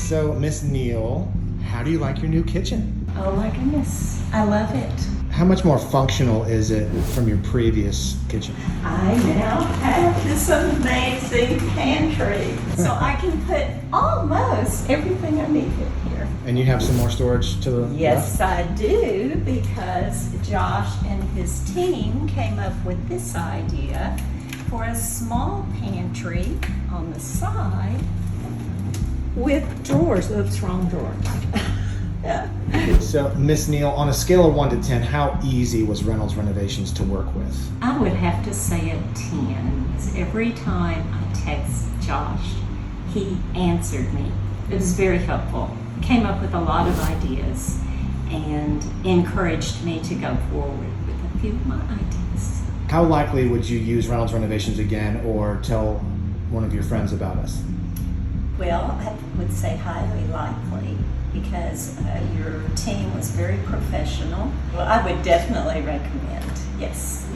So, Miss Neal, how do you like your new kitchen? Oh my goodness, I love it. How much more functional is it from your previous kitchen? I now have this amazing pantry, so I can put almost everything I need in here. And you have some more storage to the Yes, I do, because Josh and his team came up with this idea for a small pantry on the side with drawers. Oops, wrong drawer. Yeah. So, Miss Neal, on a scale of 1 to 10, how easy was Reynolds Renovations to work with? I would have to say a 10, because every time I text Josh, he answered me. It was very helpful. Came up with a lot of ideas and encouraged me to go forward with a few of my ideas. How likely would you use Reynolds Renovations again or tell one of your friends about us? Well, I would say highly likely, because your team was very professional. Well, I would definitely recommend, yes.